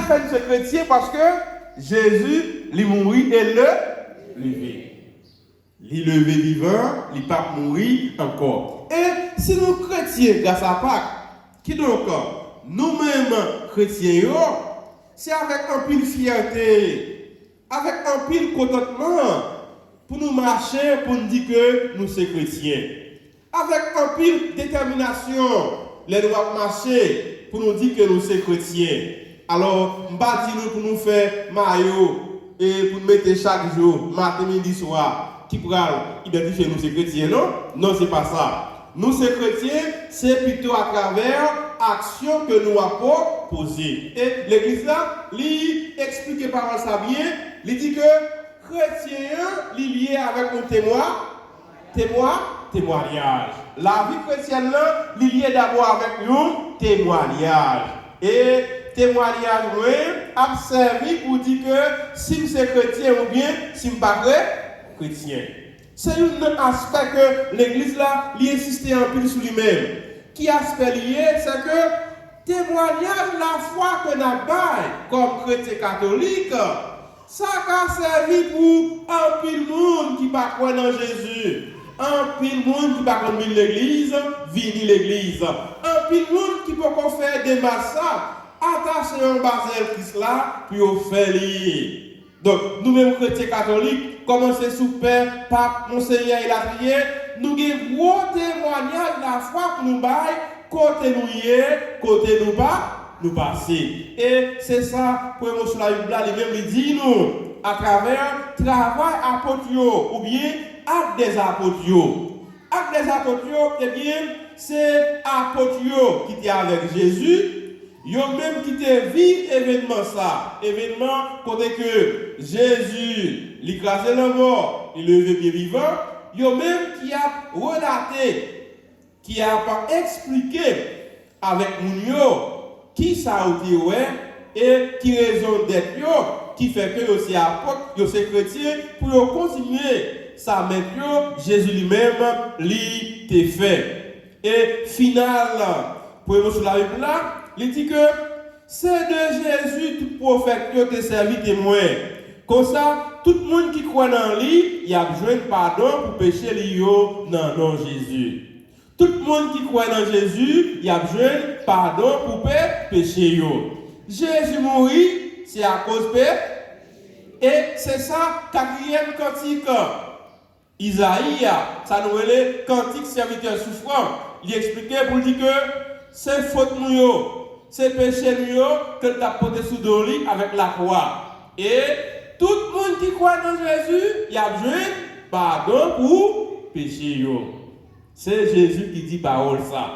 fait nous chrétiens parce que Jésus, il mourit et le levé. Il levé vivant, il pas mourir encore. Et si nous chrétiens, grâce à Pâques, qui donc, nous-mêmes chrétiens, c'est avec un pile fierté, avec un pile contentement, pour nous marcher, pour nous dire que nous sommes chrétiens. Avec un pile détermination, les nous marcher, pour nous dire que nous sommes chrétiens. Alors, bâtis-nous pour nous faire maillot et pour nous mettre chaque jour, matin, midi, soir, qui pourra identifier nous ces chrétiens, non? Non, c'est pas ça. Nous, ces chrétiens, c'est plutôt à travers l'action que nous avons posée. Et l'église là, lui explique par ça bien, il dit que chrétien, il est lié avec un témoignage. La vie chrétienne là, il est lié d'abord avec un témoignage. Et témoignage, oui, a servi pour dire que si c'est chrétien ou bien si je ne suis pas chrétien. C'est un aspect que l'église là, lui insiste un peu sur lui-même. Qui aspect lié, c'est que témoignage la foi que nous avons comme chrétien catholique, ça a servi pour un peu de monde qui ne pas croire dans Jésus. Un peu de monde qui ne pas croire dans l'église, vini l'église. Un peu de monde qui peut faire des massacres, attacher un basel Christ là, puis au faire lier. Donc, nous-mêmes chrétiens catholiques, commencez sous père, pape, monseigneur et la prière, nous avons un gros témoignage de la foi pour nous bailler, côté nous y est, côté nous pas, nous passer. Et c'est ça, pour nous sur la Bible, lui-même dit nous, à travers travail apôtre, ou bien acte des apôtres. Acte des apôtres, eh bien, c'est apôtres qui étaient avec Jésus. Yo même qui te vit événement ça, événement côté que Jésus l'écrasé la mort, il levé bien vivant, yo même qui a relaté, qui a pas expliqué avec moun qui ça a été et qui raison d'être yo, qui fait que yo c'est apôtre, yo c'est chrétien pour yo continuer ça maintenant Jésus lui-même lui te fait. Et final pour nous sur la Bible là, il dit que c'est de Jésus tout prophète qui a servi témoin. Comme ça, tout le monde qui croit dans lui, il a besoin de pardon pour pécher lui dans non Jésus. Tout le monde qui croit dans Jésus, il a besoin de pardon pour pécher. Jésus mourit, c'est à cause de et c'est ça, quatrième cantique. Isaïe, ça nous est cantique serviteur souffrant. Il expliquait pour dire que c'est faute nous, c'est péché nous que tu as porté sous Doli avec la croix. Et tout le monde qui croit dans Jésus, il a besoin de pardon pour péché. C'est Jésus qui dit parole ça.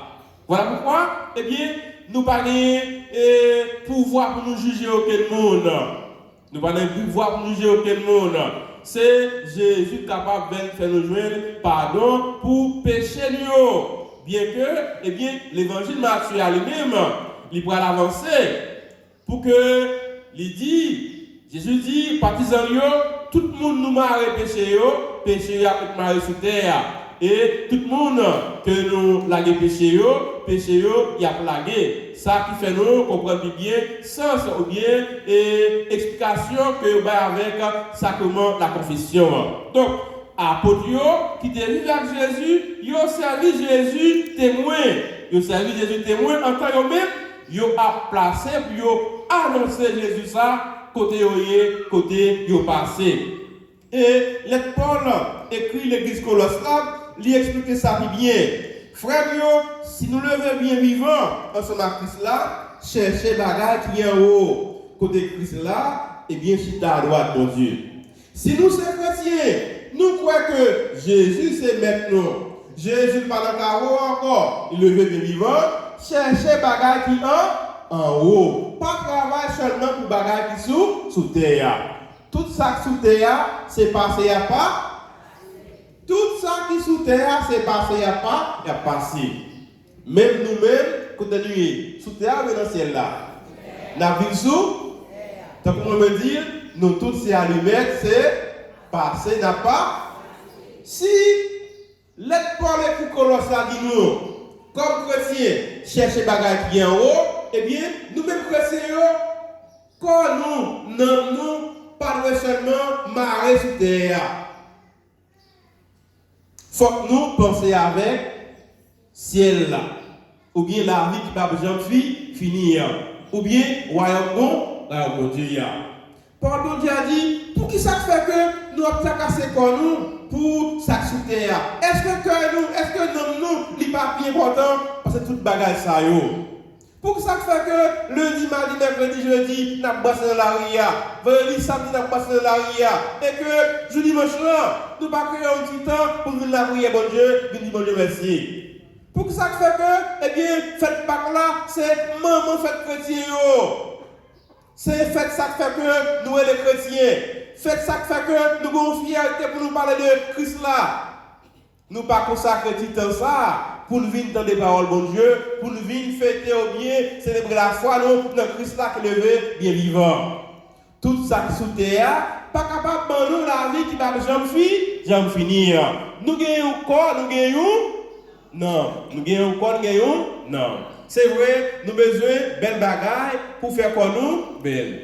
Voilà pourquoi, eh bien, nous pas de pouvoir pour nous juger aucun monde. Nous pas de pouvoir pour nous juger aucun monde. C'est Jésus capable de faire nous joindre pardon pour péché nous. Bien que, eh bien, l'évangile Matthieu lui-même, il pourra l'avancer pour que, il dit, Jésus dit, partisans, tout le monde nous marre péché, péché a tout marre sous terre. Et tout le monde que nous laguons péché, il a plagué. Ça qui fait nous comprendre bien sens ou bien explication que avec sacrement la confession. Donc, apôtres qui étaient vivus avec Jésus, ils ont servi Jésus témoin. Ils ont servi Jésus témoin en tant que même, ils ont placé, ils ont annoncé Jésus ça, côté ils ont passé. Et l'être Paul écrit l'église Colosse, lui explique ça bien. Frère, si nous levons bien vivant ensemble avec Christ là, cherchez bagaille qui est en haut. Côté Christ là, et bien chita à droite de Dieu. Si nous sommes chrétiens, nous croyons que Jésus c'est maintenant. Jésus pas dans le carreau encore. Il levé bien vivant. Cherchez bagaille qui est en haut. Pas travail seulement pour bagaille qui sont sous terre. Tout ça qui sous terre, c'est passé à pas. Tout ça qui sous terre, c'est passé à pas, il y a passé. Même nous-mêmes, quand nous sommes sous terre, mais dans le ciel là. La vie sous, tant qu'on me dit, nous tous c'est allumettes, c'est passé, n'a pas. Si l'être Paul et pour Colosse dit nous, comme chrétiens, chercher bagaille qui est en haut, eh bien, nous-mêmes chrétiens, comme veut seulement marrer sur terre. Faut que nous pensions avec ciel là. Ou bien la vie qui va besoin de finir. Ou bien royaume bon Dieu. Pardon Dieu a dit, pour qui ça fait que nous avons cassé comme nous pour ça sous terre? Est-ce que nous, n'est pas bien important parce que toute bagage ça yo? Pour que ça fait que lundi, mardi, mercredi, jeudi, nous avons passé dans la ria, vendredi, samedi, nous avons passé dans la ria, et que jeudi, dimanche, nous n'avons pas créé un petit temps pour venir la prière, bon Dieu, venir bon Dieu, merci. Pour que ça fait que, eh bien, faites Pâques là, c'est maman fête chrétien. C'est faites ça fait que nous, les chrétiens, faites ça fait que nous avons fierté pour nous parler de Christ là. Nous pas consacrer du temps ça pour nous venir dans des paroles, bon Dieu, pour nous venir fêter au bien, célébrer la foi, nous, dans Christ là qui est levé, bien vivant. Tout ça qui sous terre, pas capable de nous la vie qui va jamais finir. Nous gagnons corps, nous gagnons. Non. Nous gagnons quoi, nous gagnons? Non. C'est vrai, nous avons besoin de belles bagailles pour faire quoi nous? Belle.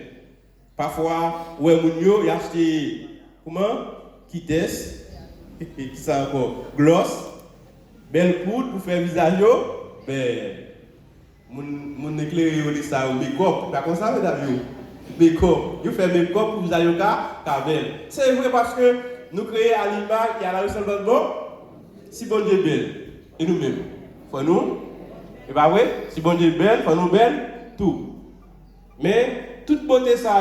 Parfois, ouais, nous avons acheté, comment? Kites. Ça encore. Gloss. Belle poudre pour faire visage. Belle. Mon éclairé, on dit ça au make-up. Pas comme ça, mesdames. Make-up. Vous faites make-up pour visage belle. C'est vrai parce que nous créons à l'image et à la ressemblance bon. Si bon Dieu belle. Et nous-mêmes, faut nous, et pas vrai, si bon Dieu est belle, faut nous belle, tout. Mais toute beauté ça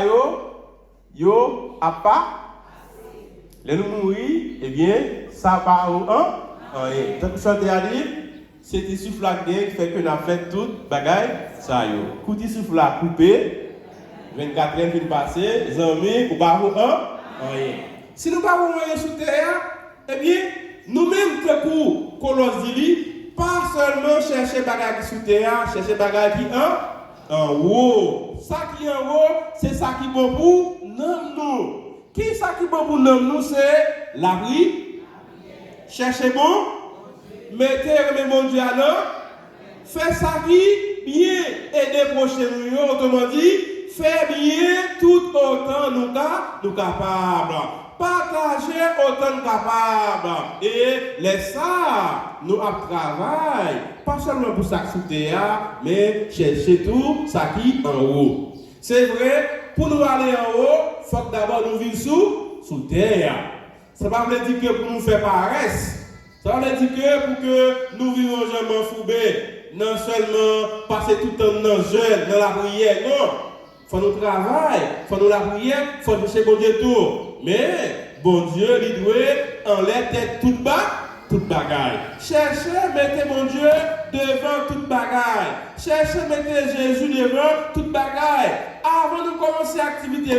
yo a pas, les nous mourir, eh bien, ça part ou rien. Donc chanter à dire, c'est des souffles qui fait que nous avons fait toute bagaille ça yo. Coup de souffle à couper, 24 heures fin passer, amis ou pas rien. Si nous pas rien sous terre, eh bien, nous-mêmes, pour Colosse dit, pas seulement chercher bagaille sous terre, chercher bagaille qui en haut. Ça qui est en haut, c'est ça qui est bon pour nous. Qui ça qui est bon pour nous, c'est la vie. Cherchez bon, mettez mon Dieu à l'heure, faites ça qui bien aider prochain nous, autrement dit, faites bien tout autant nous capables. Partager autant capable et laissez ça nous travail pas seulement pour ça sous terre mais chercher tout ça qui en haut. C'est vrai, pour nous aller en haut, il faut d'abord nous vivre sous terre. Ça ne veut pas dire que pour nous faire paresse. Ça veut dire que pour que nous vivons jamais foubé, non seulement passer tout le temps dans le jeûne, dans la prière, non. Il faut nous travailler, il faut nous la prière, il faut chercher bon Dieu tout. Mais, bon Dieu, il doit en l'air tête toute bagaille. Cherchez, mettez mon Dieu devant toute bagaille. Cherchez, mettez Jésus devant toute bagaille. Avant de commencer l'activité,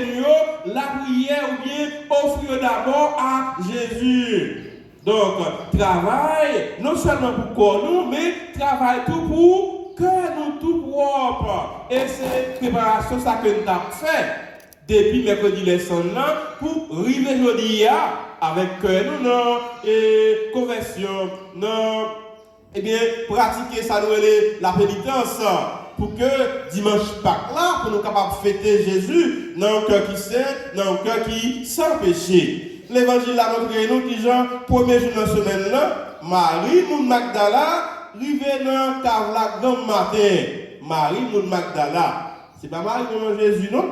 la prière ou bien offrir d'abord à Jésus. Donc, travail, non seulement pour corps nous, mais travail tout pour que nous tout propre. Et c'est préparation ça que nous avons fait. Depuis mercredi les là pour arriver aujourd'hui avec nous non et conversion non et bien pratiquer ça nous la pénitence pour que dimanche Pâques là pour nous capables de fêter Jésus dans un cœur qui saint dans un cœur qui sans péché. L'évangile a montré nous qui Jean premier jour de la semaine là Marie moun Magdala arrivé dans table grand matin. Marie moun Magdala c'est pas Marie comme Jésus non.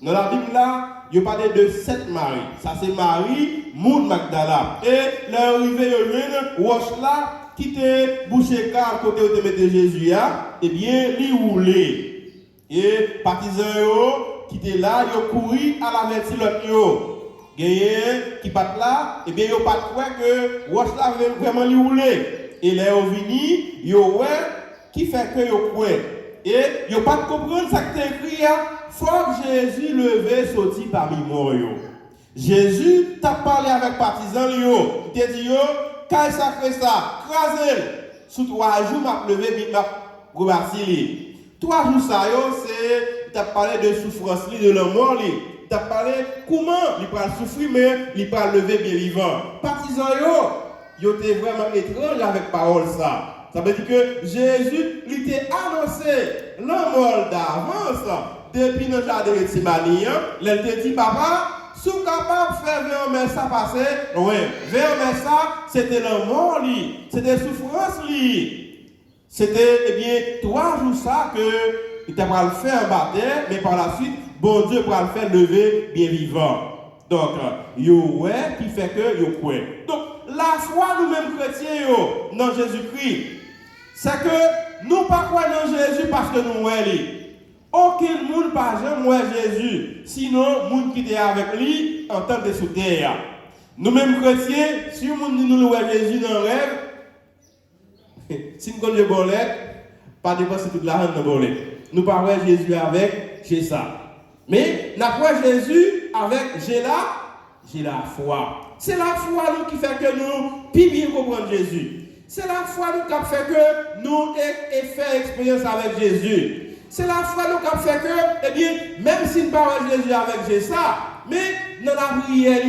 Dans la Bible là, il y a parlé de 7 Marie. Ça c'est Marie, Moun Magdala. Et l'arrivée de roche là, qui te bouché car côté où te mettait Jésus, eh bien, li roulé. Et partisans qui étaient là, ils ont couru à la vertu l'autre yo. Gagné qui pat là, eh bien, ils pas croire que roche là vraiment li roulé. Et là, ils vini, ils ouais qui fait que ils croient. Et ils pas comprendre ça que tu écrit. Faut que Jésus levé sorti parmi moi. Jésus t'a parlé avec partisans. Il t'a dit, quand ça fait ça, crasez. Sous 3 jours, m'a levé, m'a remercié. 3 jours, ça, c'est, t'a parlé de souffrance, de la mort. T'a parlé comment il va souffrir, mais il va lever bien vivant. Partisans, ils étaient vraiment étranges avec parole ça. Ça veut dire que Jésus lui t'a annoncé la mort d'avance. Depuis notre jardin de Gethsémani, elle te dit, papa, sous capable de faire vers ça passer, oui, vers ça, c'était la mort, c'était souffrance, c'était, eh bien, 3 jours ça que il t'a pas le faire un baptême, mais par la suite, bon Dieu va le faire lever bien vivant. Donc, ouais, qui fait que yo quoi. Donc, la foi, nous-mêmes chrétiens, dans Jésus-Christ, c'est que nous ne pas croire dans Jésus parce que nous sommes. Aucun monde pas jamais Jésus, sinon monde qui était avec lui en tant que sous terre. Nous-mêmes chrétiens, si nous nous voyons Jésus dans le rêve, si nous connaissons le bolet, pas dépenser toute l'argent dans le bolet. Nous parlons Jésus avec j'ai ça. Mais nous parlons Jésus avec j'ai la foi. C'est la foi nous qui fait que nous plus bien comprendre Jésus. C'est la foi nous qui fait que nous faire expérience avec Jésus. C'est la foi nous qui fait que, eh bien, même si nous parlons Jésus avec Jésus, mais dans la prière,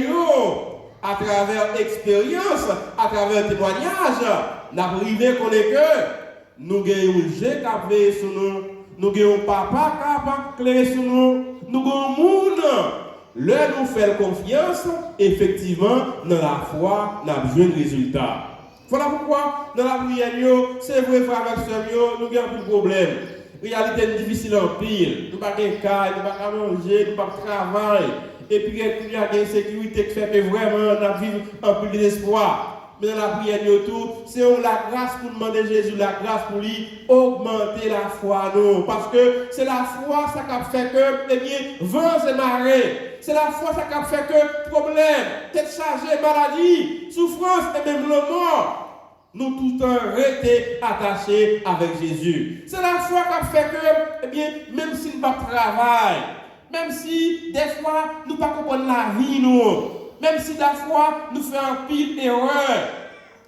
à travers l'expérience, à travers le témoignage, nous avons privé qu'on est que nous avons Jésus qui a veillé sur nous, nous avons papa qui a éclairé sur nous, nous avons monde. Là, nous faisons confiance, effectivement, dans la foi, nous avons besoin de résultats. Voilà pourquoi, dans la prière, c'est vrai, frère avec sœur, nous avons plus de problème. La réalité est difficile en pile. Nous n'avons pas de cas, nous n'avons pas de manger, nous n'avons pas de travail. Et puis, il y a des insécurités qui fait que vraiment, nous vivons un peu d'espoir. Mais dans la prière, c'est la grâce pour demander Jésus, la grâce pour lui augmenter la foi. Non. Parce que c'est la foi ça qui fait que, eh bien, vents et marées. C'est la foi ça qui fait que problème, tête chargée, maladie, souffrance et même le mort. Nous tout le temps restés attachés avec Jésus. C'est la foi qui fait que, eh bien, même si nous ne pas travail, même si des fois nous ne pas comprendre la vie, nous, même si des fois nous faisons un pile erreur,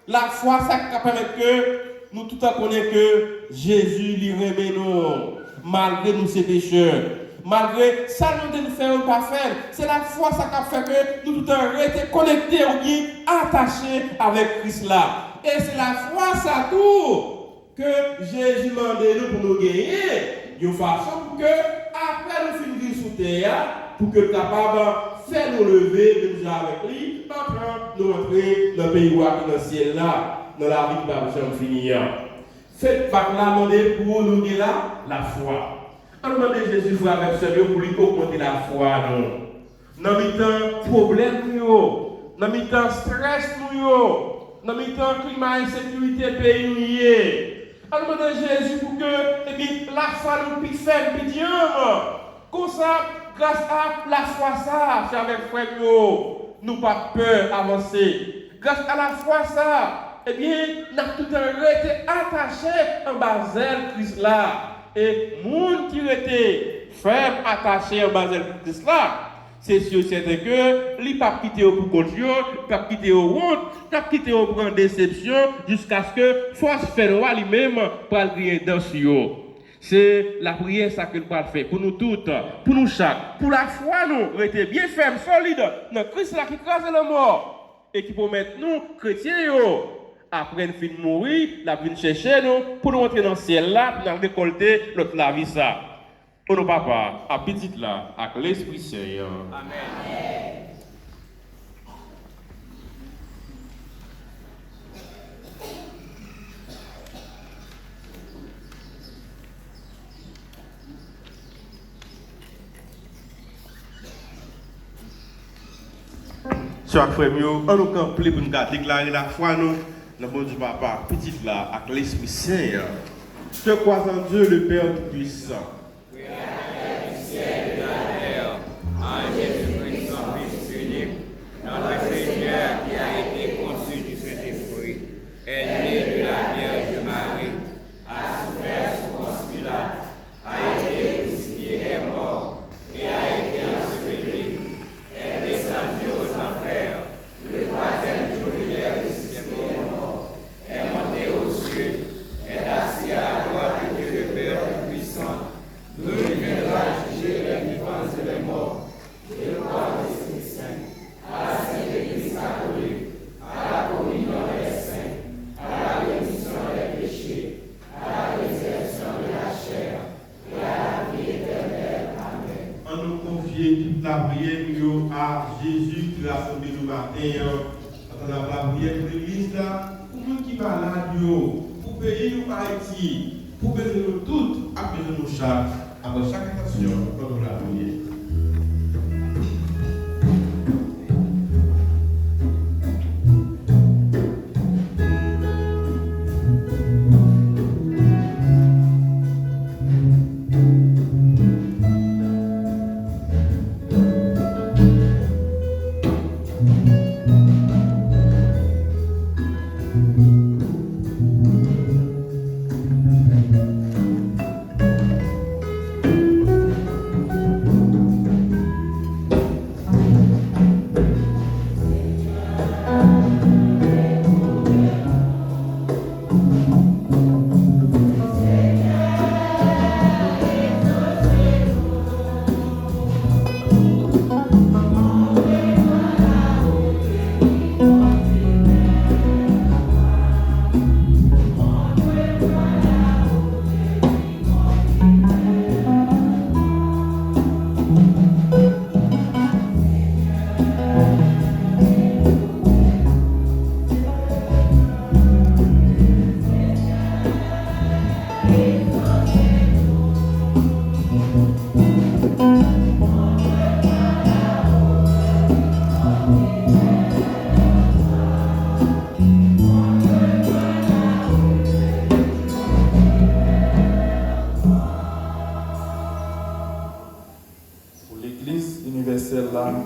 la foi ça qui permet que nous tout le temps connaissons que Jésus lui remet nous, malgré nous ses pécheurs. Malgré ça, nous ne faisons pas faire. C'est la foi ça qui fait que nous tout le temps restés connectés ou bien attachés avec Christ là. Et c'est la foi, ça tout, que Jésus m'a demandé pour nous gagner, de façon pour que, après nous finir sous terre, pour que capable de faire nous lever, de nous avec lui, après nous entrer dans le pays où dans le ciel là, dans la vie qui va jamais finir. Faites par là, demander pour nous gagner la foi. On demande Jésus avec ce pour lui augmenter la foi. Dans le temps problème, dans le temps stress, dans le temps climat insécurité pays. On demande Jésus pour que la foi nous puisse faire petit homme. Comme ça, grâce à la foi, ça, avec frère, nous pas peur d'avancer. Grâce à la foi, ça, nous avons tout été attachés en bas de Christ là. Et moun qui était ferme, attaché en bas de Christ là, c'est sûr certain que il pas quitter pour condition, pas quitter au honte, pas quitter au prendre déception jusqu'à ce que force faire lui-même pour crier dans sur. C'est la prière ça que nous allons faire pour nous toutes, pour nous chaque, pour la foi nous rester bien ferme, solide dans Christ là qui crase la mort et qui permet nous chrétiens après nous fin mourir, la vie chercher nous pour nous entrer dans le ciel là pour nous récolter notre la vie ça. Pour nos papas, à petit là, avec l'Esprit Saint. Amen. Chaque frère, on nous complet pour nous déclarer la foi, nous, le bon Dieu papa, petit là, avec l'Esprit Saint. Je crois en Dieu, le Père Tout-Puissant. En Jésus-Christ, son Fils unique, notre Seigneur qui a été conçu du Saint-Esprit, est né de la Vierge Marie, a souffert sous Ponce Pilate, a été crucifié et mort, et a été enseveli, est descendu aux enfers, le troisième jour il est ressuscité et mort, est monté aux cieux, est assis à la droite de Dieu le Père Tout-Puissant, d'où il viendra juger les vivants et les morts. Je crois en l'Esprit Saint, à la Sainte Église catholique, à la communion des saints, à la rémission des péchés, à la résurrection de la chair et à la vie éternelle. Amen. confier toute la prière à Jésus qui a rassemblé nous matin. Dans la prière pour l'église là, pour nous qui malades, pour le pays nous Haïti, pour bénir nous toutes, appeler nous chaque, après chaque intention, pour nous la prière.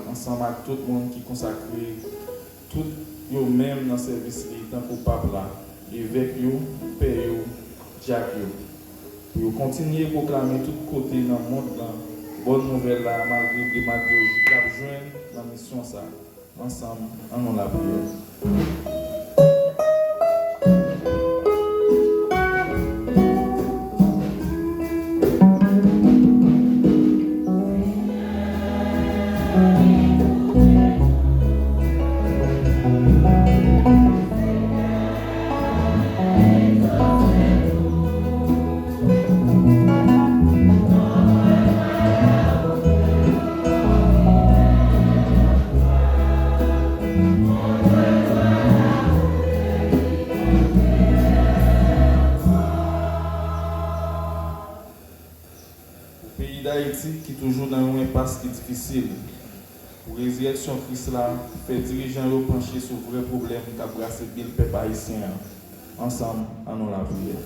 Ensemble avec tout le monde qui consacre tout eux même dans le service tant pour peuple là, évêque yo, père yo, diacre yo. Pour continuer à proclamer tout côté dans le monde là, bonne nouvelle là malgré des démagogies qui joindre la mission ça. Ensemble, en la prière. Qui toujours dans une impasse qui est difficile. Pour la résurrection Christ là, fait dirigeants pencher sur le vrai problème qui a brassé le peuple haïtien. Ensemble, en nous la prière.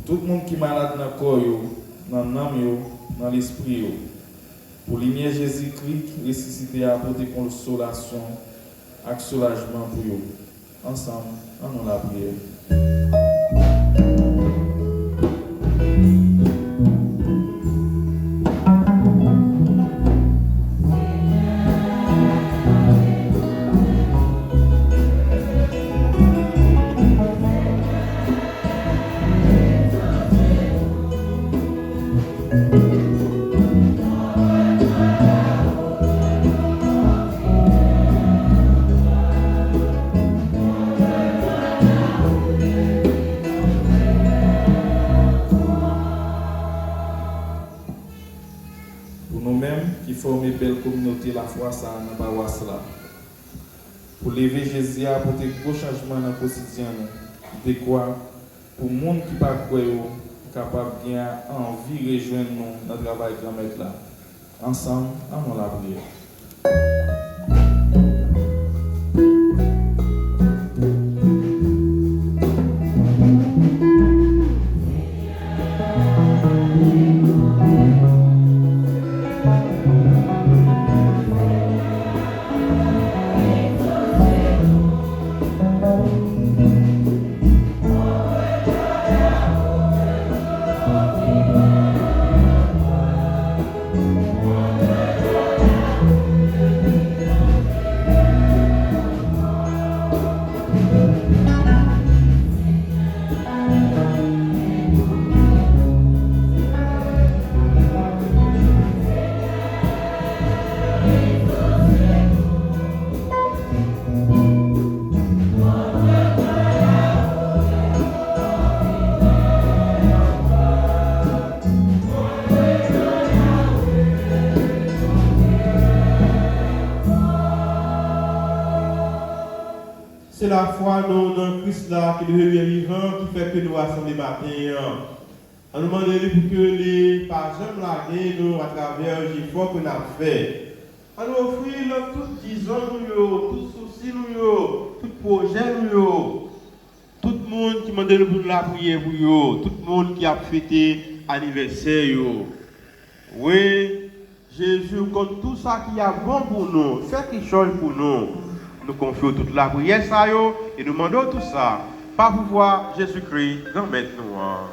Tout le monde qui est malade dans le corps, dans l'âme, dans l'esprit, pour lumière Jésus-Christ, ressuscité à apporter consolation et soulagement pour eux. Ensemble, en nous la prière. Qui forme une belle communauté, la foi, ça, dans la paroisse là. Pour lever Jésus, apporter gros changements dans le quotidien. De quoi, pour les gens qui ne pas croire, capable de envie de rejoindre nous dans le travail de grand-mère là. Ensemble, en la prière. Oh c'est la foi dans Christ là, qui est le vivant, qui fait que nous rassemblons matin. On nous demande pour que les personnes là nous à travers l'effort qu'on a fait. On nous offre tout disons nous, tout souci nous, tout projet nous, tout le monde qui m'a demandé pour la prière pour vous, tout le monde qui a fêté anniversaire. Oui, Jésus compte tout ça qui est bon pour nous, fait quelque chose pour nous. Nous confions toute la prière ça et nous demandons tout ça par pouvoir Jésus-Christ dans maintenant.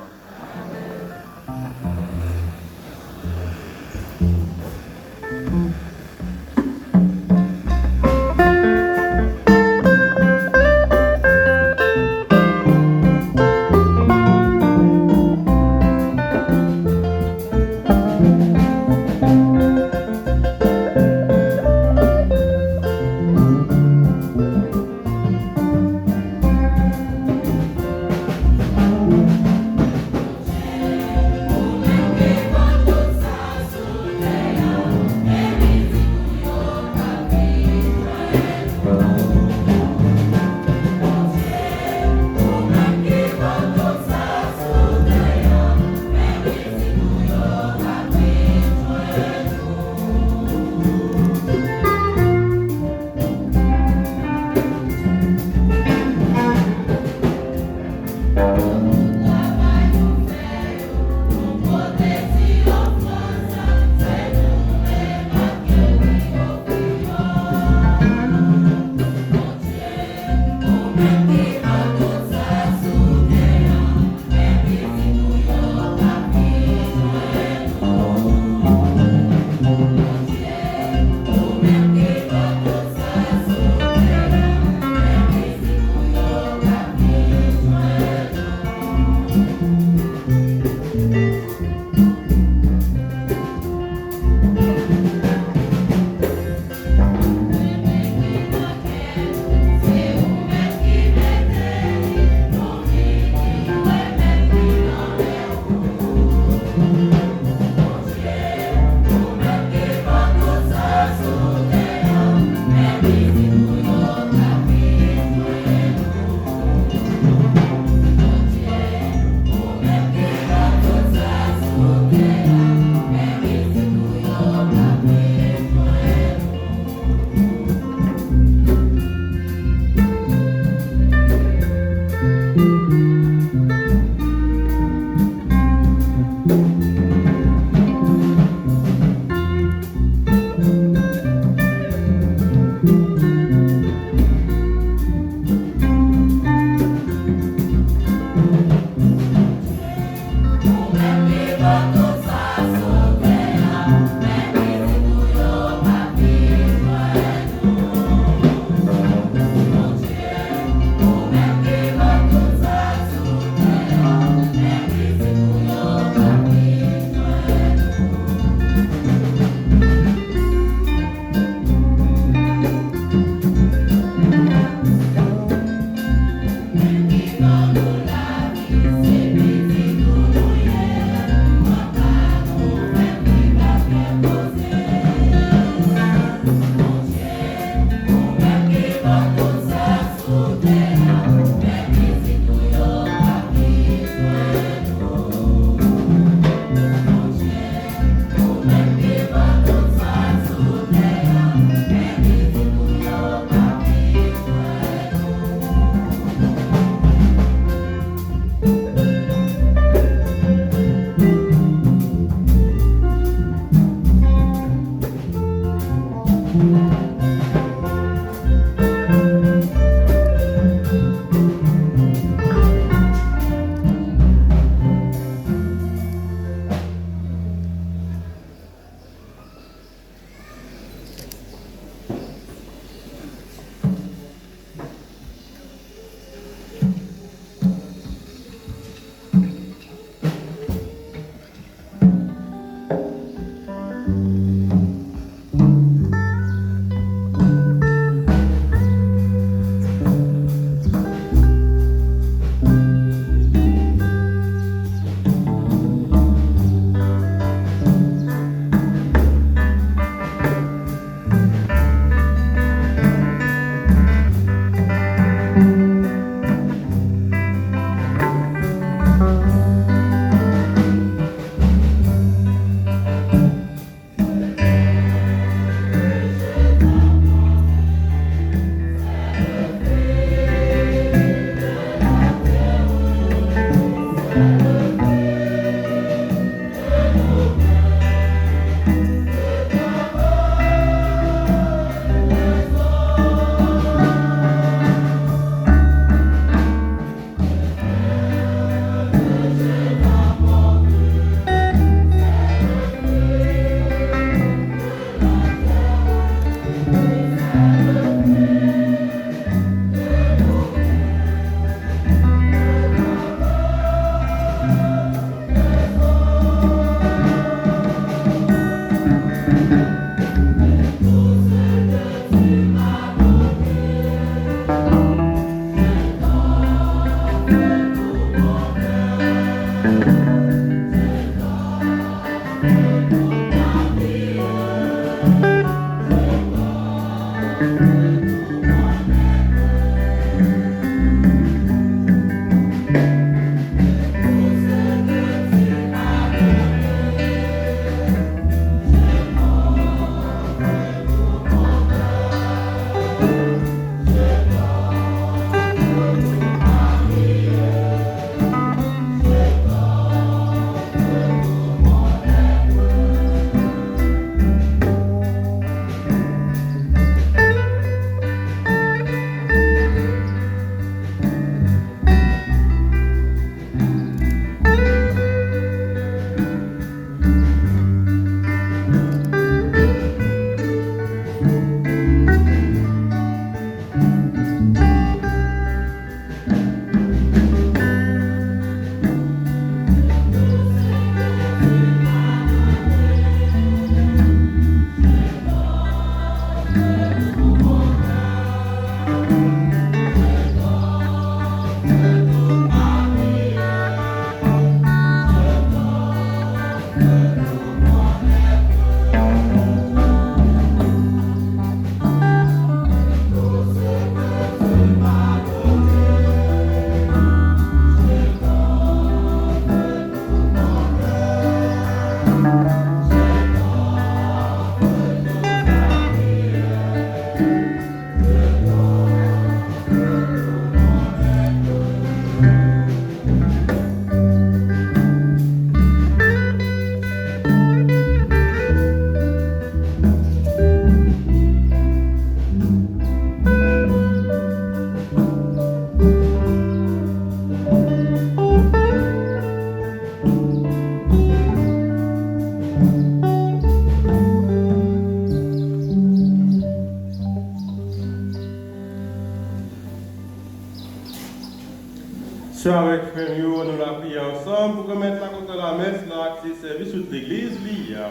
d'abord nous la prier ensemble pour remettre la côté de la messe, là, c'est service toute l'église, l'IA.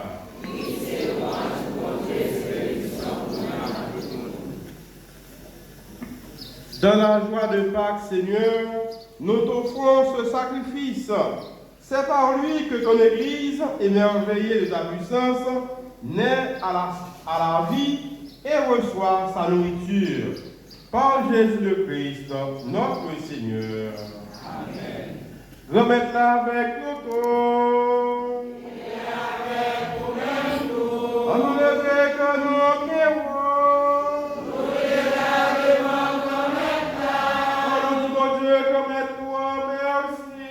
Dans la joie de Pâques, Seigneur, nous t'offrons ce sacrifice. C'est par lui que ton Église, émerveillée de ta puissance, naît à la vie et reçoit sa nourriture. Par Jésus le Christ, notre Seigneur. Amen. Remettez-la avec nous tous. Et avec nous-mêmes tous. On nous lever que nous prions. Nous regardons comme état. On nous dit, mon Dieu, comme est toi, merci.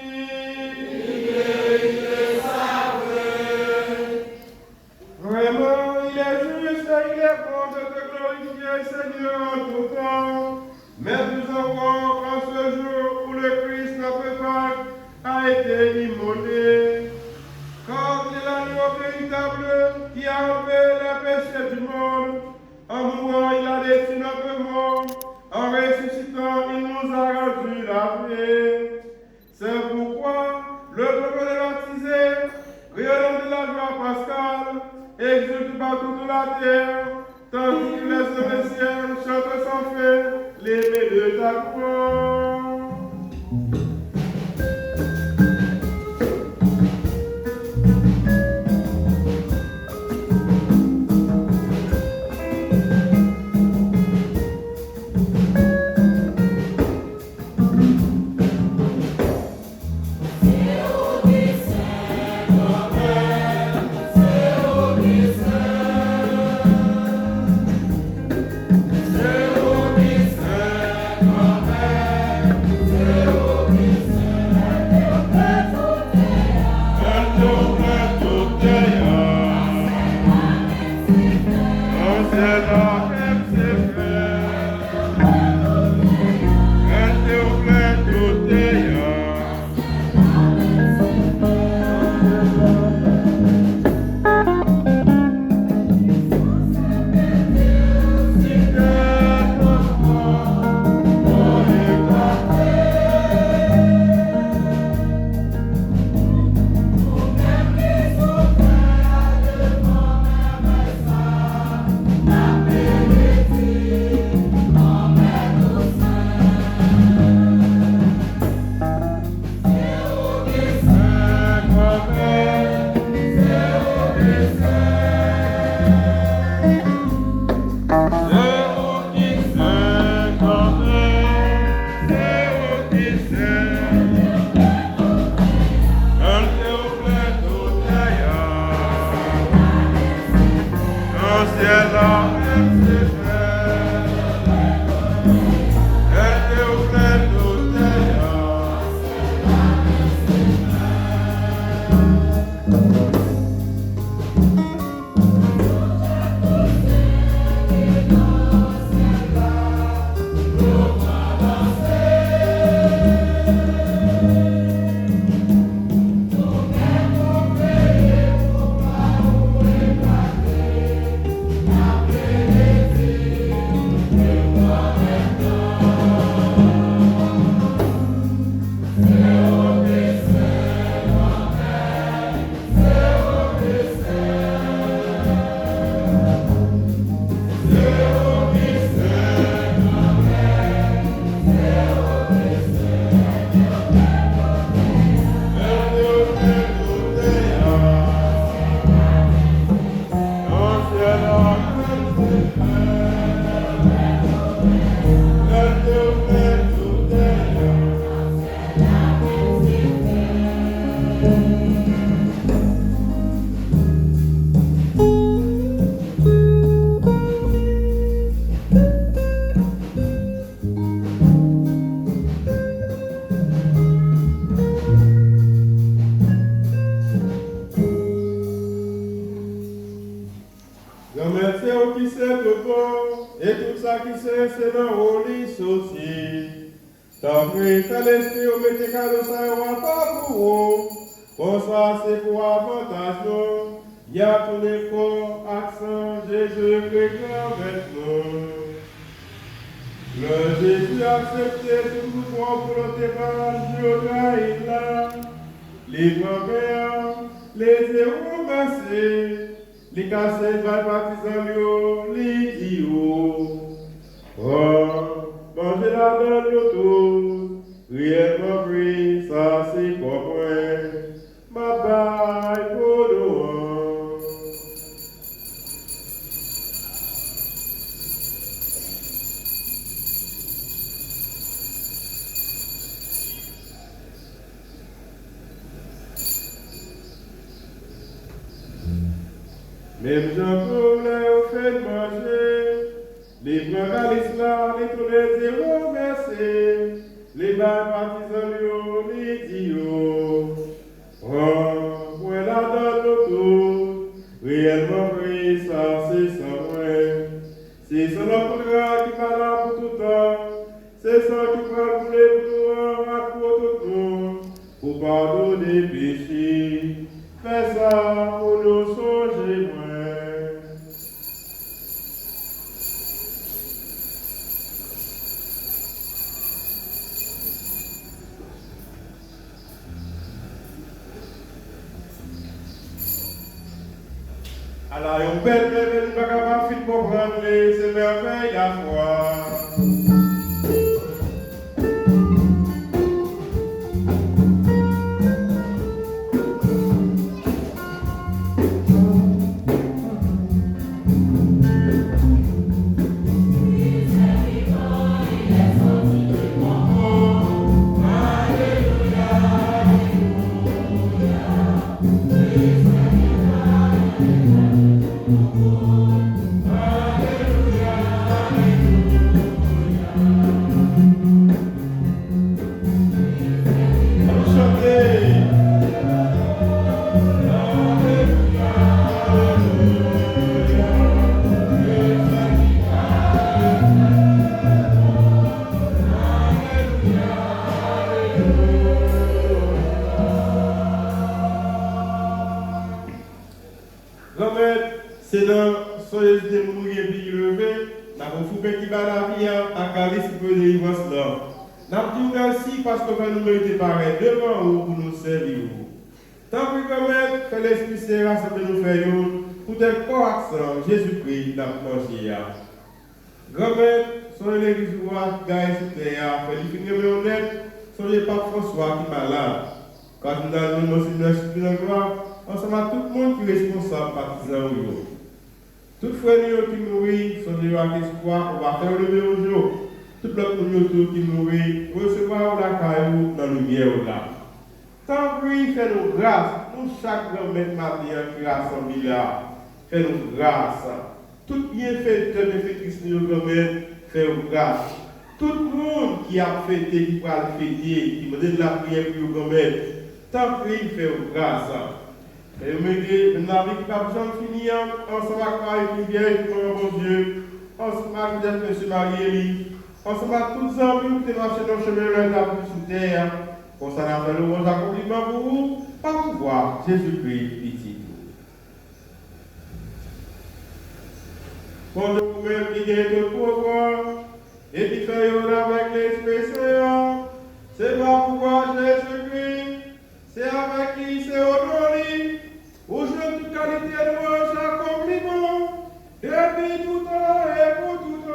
Il est savé. Vraiment, il est juste et il est bon de te glorifier, Seigneur, en tout temps. Mais plus encore en ce jour où le Christ, notre Pâques, a été immolé. Car c'est l'agneau véritable qui a enlevé les péchés du monde. En mourant, il a détruit notre mort. En ressuscitant, il nous a rendu la paix. C'est pourquoi le peuple des baptisés, rayonnant de la joie pascale, exulte par toute la terre, tandis que les hommes des cieux chantent sans fin l'aimer de ta gloire. Le Jésus a accepté tout pour le témoignage là. Les grands-pères, les héros massés, les cassés par partisans, les dios. Oh, mangez la donne l'auto, réellement pris, ça c'est pour moi. Ma baille pour nous. Même Jean Paul au fait de manger, les blancs calices là, les toilettes zéro merci, les balles partisans, les dios. Oh, ouais la donne l'auto, réellement pris, ça c'est sans vrai. C'est son emprunt qui va là pour tout temps, c'est ça qui va pour les boulots, pour tout le monde, pour pardonner les péchés. Fais ça pour nous songer moins. Alors, on belle merveille, il va pas de comprendre ces merveilles la foi. C'est dans soyez de mourir puis lever, n'a pas foutu qui va la vie à caler si peu délivrance là. N'a dit merci parce que nous méritons pareil devant vous pour nous servir. Tant que quand même, que l'Esprit Saint rassemble nous faire pour être coaxant Jésus-Christ dans le projet. Grand-mère, soyez l'église roi, gagne sur terre, fait finir le honnête, soyez pas François qui est malade. Quand nous avons nos signes de gloire, ensemble à tout le monde qui est responsable, partisan ou tout frère qui mourit, soyez à l'espoir, on va faire lever au jour. Tout le monde qui mourit, recevoir la caillou dans le lumière là. Tant que fait nos grâces, nous chaque grand-mère matin qui rassemble là, fait nos grâces. Tout bienfaiteur de Christ nous grand-mère fait nos grâces. Tout le monde qui a fêté, qui va le fêter, qui me donne la prière pour nos grand-mère, tant qu'il fait nos grâces. Et vous me dites, nous n'avons pas besoin de finir, ensemble avec une vieille, mon Dieu, ensemble avec M. Marie-Élie, ensemble avec tous les hommes qui marchent dans le chemin de la vie sous terre. Pour ça, nous avons le bon accomplissement pour vous, par pouvoir Jésus-Christ, petit. Pour vous-même qui êtes de pouvoir, et qui fait avec l'Esprit Saint, c'est par pouvoir Jésus-Christ, c'est avec qui c'est honoré, où je toute qualité de louange accomplissement, depuis tout temps et pour tout temps.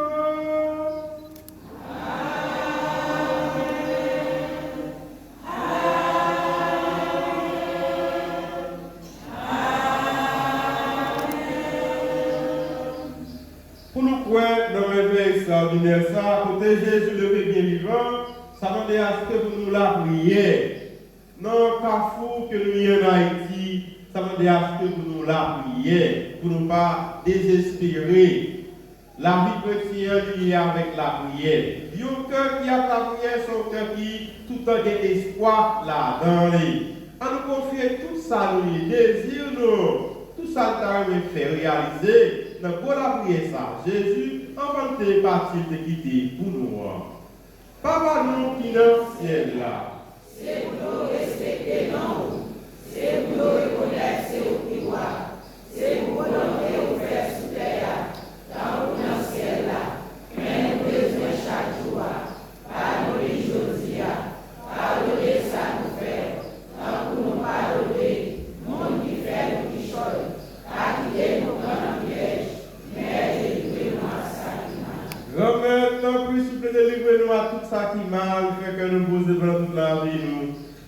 Pour nous croire dans le réveil extraordinaire, ça, côté Jésus le bien vivant, ça m'a dit à ce que pour nous la prière. Non, carrefour que nous y en Haïti, ça m'a dit à ce que pour nous la prière, pour ne pas désespérer. La vie chrétienne liée avec la prière. Il y a un cœur qui a la prière, son cœur qui tout le temps a espoir là-dedans. À nous confier tout ça, nous désir, nous, tout ça, nous avons fait réaliser. Donc, pour la prière, ça, Jésus, avant de partir de quitter pour nous. Papa, nous qui est dans le ciel là. C'est pour nous respecter non. C'est pour nous reconnaître ce qui doit. C'est pour nous donner au faire sous terre. Dans le ciel là. Mais nous besoin chaque jour.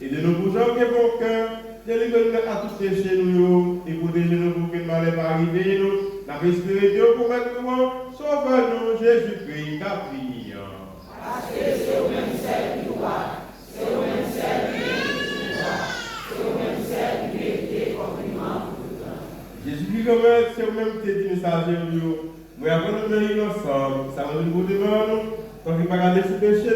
Et de nos bourgeons qui est bon cœur, délivre-nous à tous péchés nous et protégez-nous pour que le mal pas arriver nous. La espéré Dieu pour mettre nous, sauve-nous Jésus-Christ, ta prière. Parce que c'est au même seul qui doit, c'est au même seul qui doit, c'est au même seul qui vérité compliment pour tout temps. Jésus-Christ, c'est au même qui dit messager, nous avons nous ensemble, ça va nous devant nous, quand il va garder ce péché,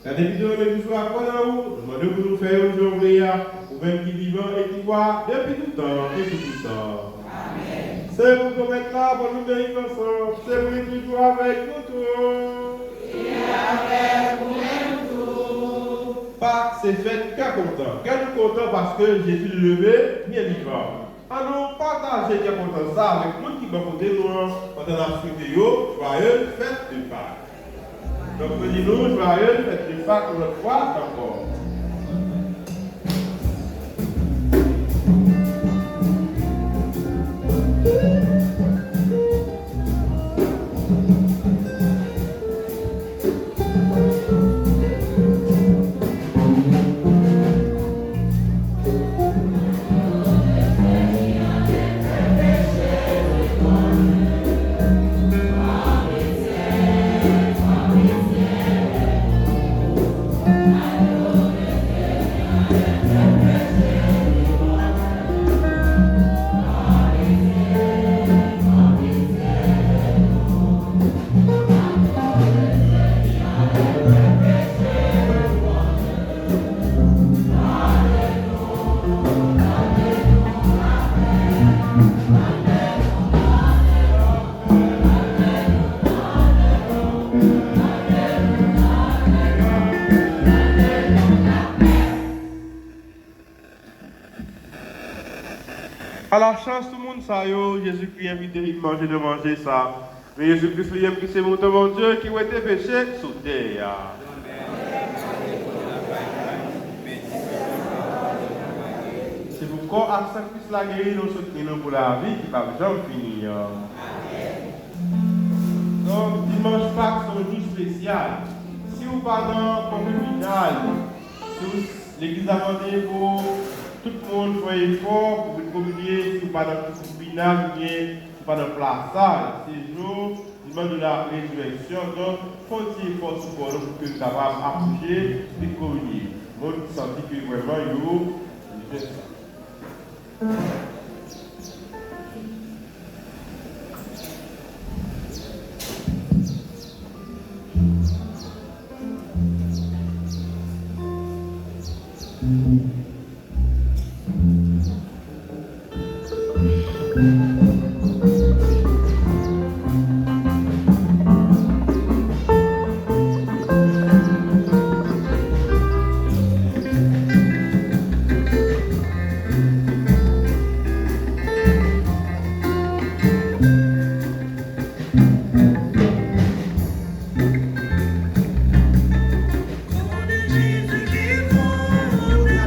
la vidéo de l'église soit quoi dans vous, demandez pour nous faire aujourd'hui, ou même qui vivant et qui voit depuis tout temps, depuis tout temps. Amen. C'est vous qu'on met là pour nous bénir ensemble, c'est vous qui toujours avec nous tous. Et avec vous-même tout. Pâques, c'est fait qu'à content. Qu'à nous content parce que Jésus le levé, bien vivant. À nous partager qu'à content ça avec nous qui vont côté nous, quand on a fruité, joyeuse fête de Pâques. Donc, nous disons joyeuse fête de Pâques notre foi encore. À la chance, tout le monde ça, Jésus-Christ invite de manger ça. Mais Jésus-Christ lui a pris c'est mon Dieu qui a été péché sous terre. C'est pourquoi, à sacrifice la guérir, nous soutenons pour la vie qui ne va jamais finir. Donc, dimanche Pâques, c'est un jour spécial. Si vous parlez dans le final, si l'église a demandé pour tout le monde fait effort pour vous communier, si vous parlez dans le final, si pas dans le plaçage, c'est jour de la résurrection. Donc, faut-il effort pour que nous soyons capables d'approcher et de communier. Moi, je sens que vraiment, je fais ça. Jésus qui fond la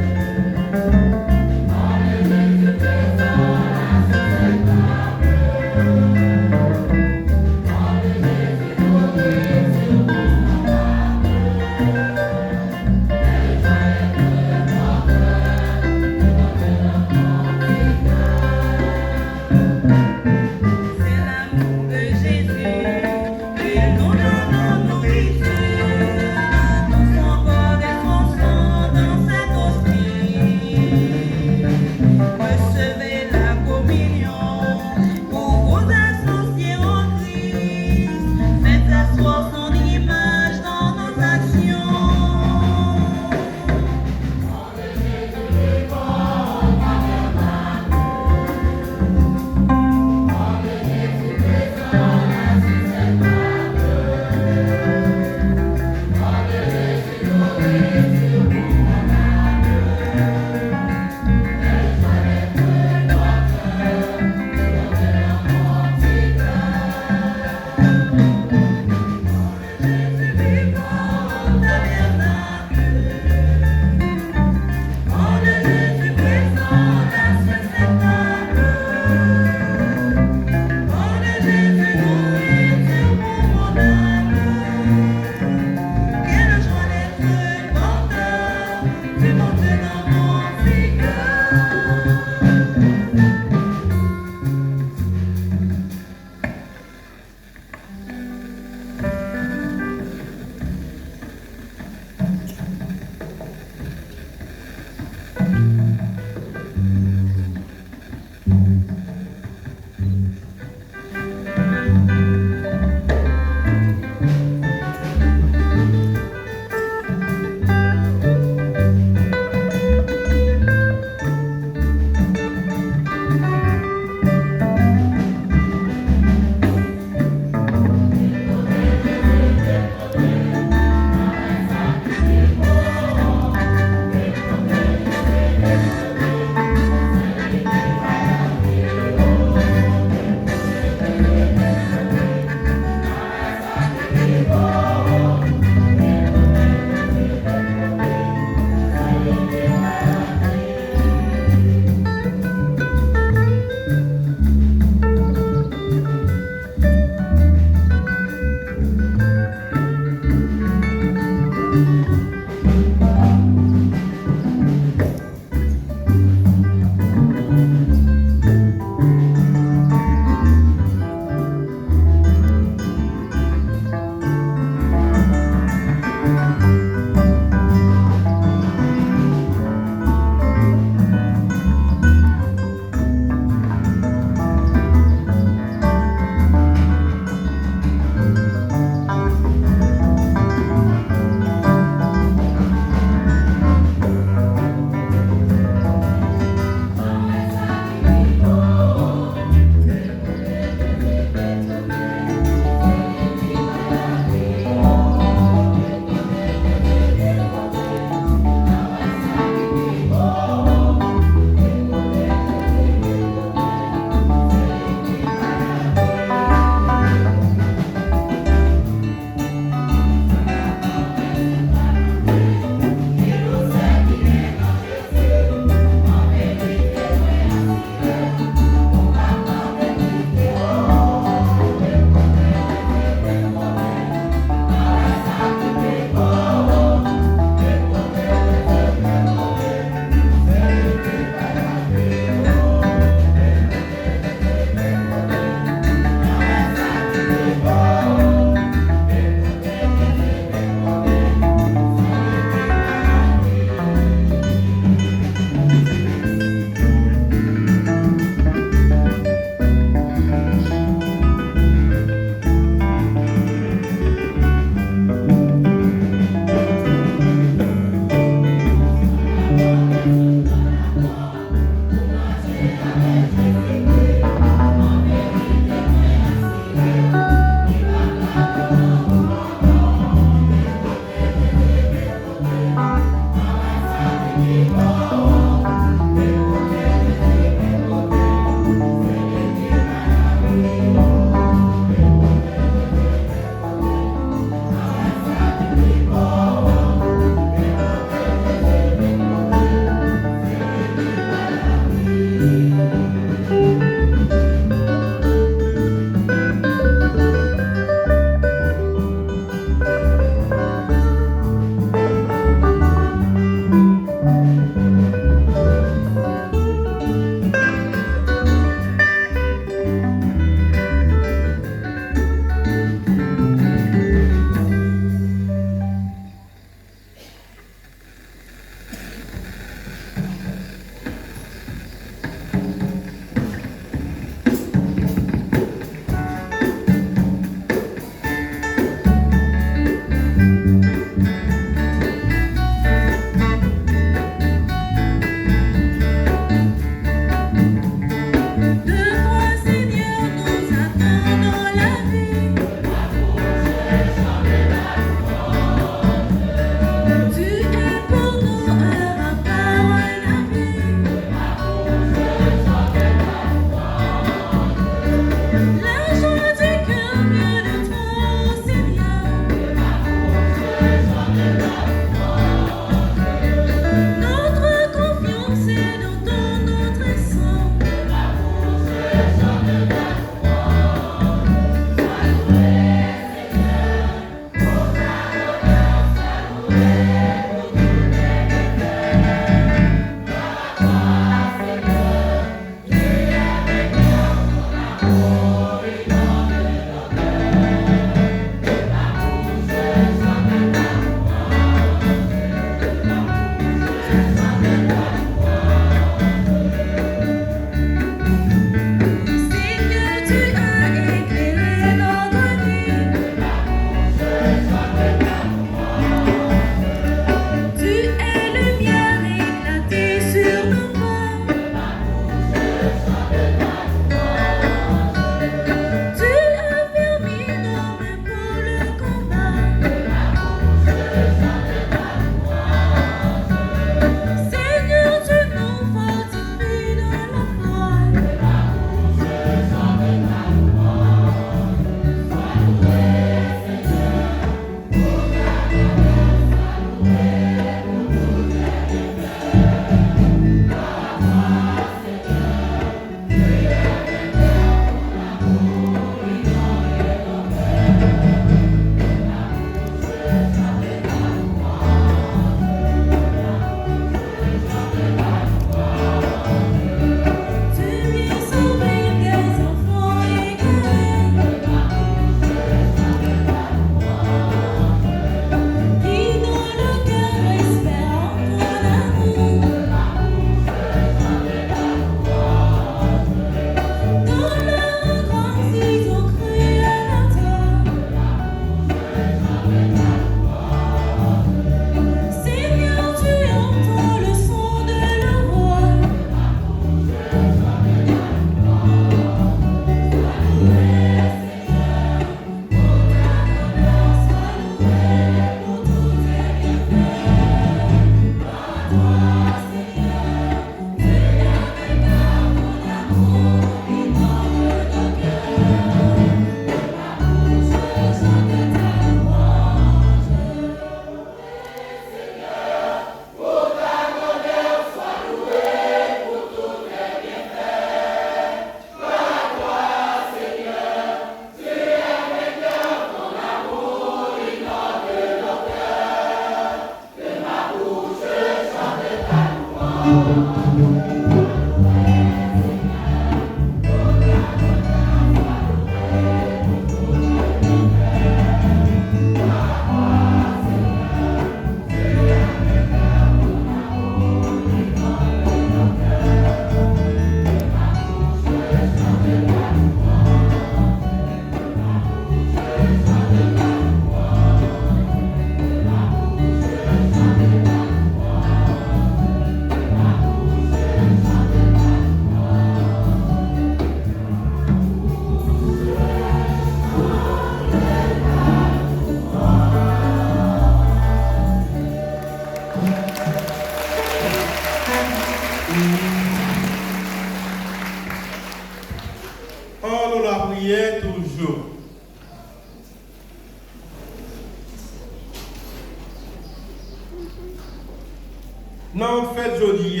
non, fête jeudi,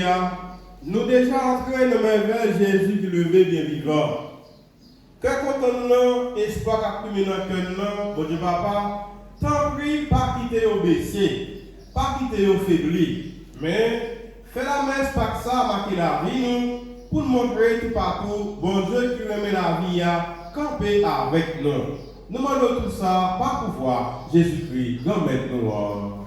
nous déjà entrés dans merveille Jésus qui levé bien vivant. Que content espoir qui accumule dans le cœur, bon Dieu papa, tant pis, pas quitter au baissé, pas quitter au faibli, mais fais la messe par ça, marquer la vie, pour nous montrer tout partout, bon Dieu qui remet la vie à camper avec nous. Nous demandons tout ça par pouvoir Jésus-Christ, grand maître nous.